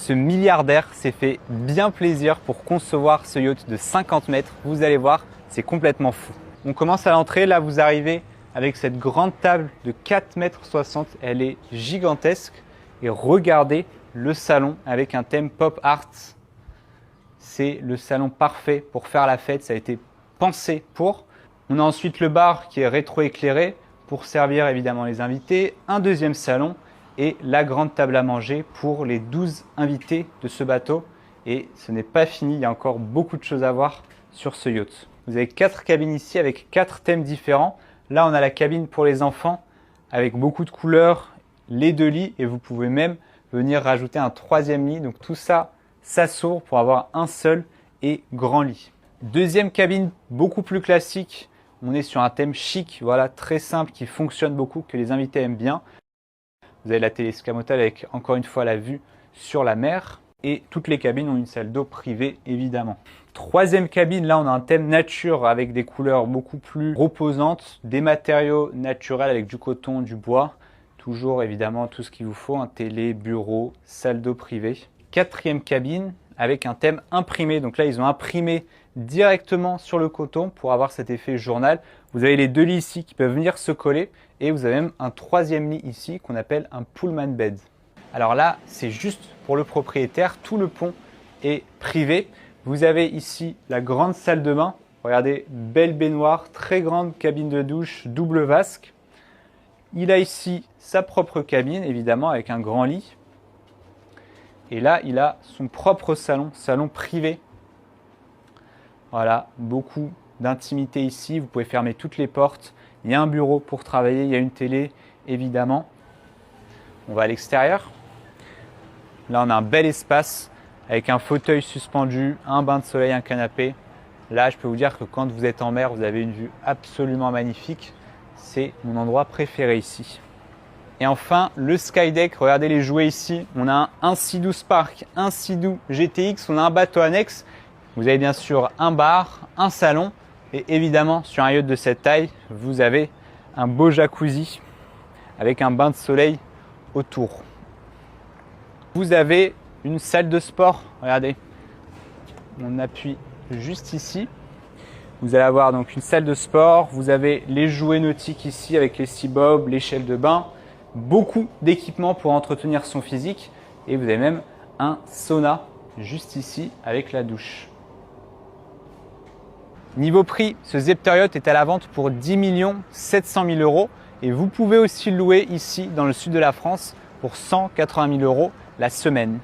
Ce milliardaire s'est fait bien plaisir pour concevoir ce yacht de 50 mètres. Vous allez voir, c'est complètement fou. On commence à l'entrée. Là, vous arrivez avec cette grande table de 4,60 m. Elle est gigantesque. Et regardez le salon avec un thème pop art. C'est le salon parfait pour faire la fête. Ça a été pensé pour. On a ensuite le bar qui est rétro-éclairé pour servir évidemment les invités. Un deuxième salon et la grande table à manger pour les 12 invités de ce bateau. Et ce n'est pas fini, il y a encore beaucoup de choses à voir sur ce yacht. Vous avez 4 cabines ici avec 4 thèmes différents. Là, on a la cabine pour les enfants avec beaucoup de couleurs, les 2 lits et vous pouvez même venir rajouter un 3e lit. Donc tout ça, ça s'ouvre pour avoir un seul et grand lit. Deuxième cabine beaucoup plus classique. On est sur un thème chic, voilà, très simple, qui fonctionne beaucoup, que les invités aiment bien. Vous avez la télé escamotale avec encore une fois la vue sur la mer. Et toutes les cabines ont une salle d'eau privée évidemment. Troisième cabine, là on a un thème nature avec des couleurs beaucoup plus reposantes, des matériaux naturels avec du coton, du bois. Toujours évidemment tout ce qu'il vous faut, un télé, bureau, salle d'eau privée. Quatrième cabine avec un thème imprimé. Donc là ils ont imprimé directement sur le coton pour avoir cet effet journal. Vous avez les 2 lits ici qui peuvent venir se coller et vous avez même un 3e lit ici qu'on appelle un pullman bed. Alors là, c'est juste pour le propriétaire, tout le pont est privé. Vous avez ici la grande salle de bain. Regardez, belle baignoire, très grande cabine de douche, double vasque. Il a ici sa propre cabine, évidemment, avec un grand lit. Et là, il a son propre salon, salon privé. Voilà, beaucoup d'intimité ici. Vous pouvez fermer toutes les portes. Il y a un bureau pour travailler, il y a une télé, évidemment. On va à l'extérieur. Là, on a un bel espace avec un fauteuil suspendu, un bain de soleil, un canapé. Là, je peux vous dire que quand vous êtes en mer, vous avez une vue absolument magnifique. C'est mon endroit préféré ici. Et enfin, le Skydeck. Regardez les jouets ici. On a un Sea-Doo Spark, un Sea-Doo GTX. On a un bateau annexe. Vous avez bien sûr un bar, un salon. Et évidemment, sur un yacht de cette taille, vous avez un beau jacuzzi avec un bain de soleil autour. Vous avez une salle de sport, regardez, on appuie juste ici. Vous allez avoir donc une salle de sport, vous avez les jouets nautiques ici avec les sea-bobs, l'échelle de bain, beaucoup d'équipements pour entretenir son physique et vous avez même un sauna juste ici avec la douche. Niveau prix, ce Zepter Yacht est à la vente pour 10 700 000 € et vous pouvez aussi le louer ici dans le sud de la France pour 180 000 € la semaine.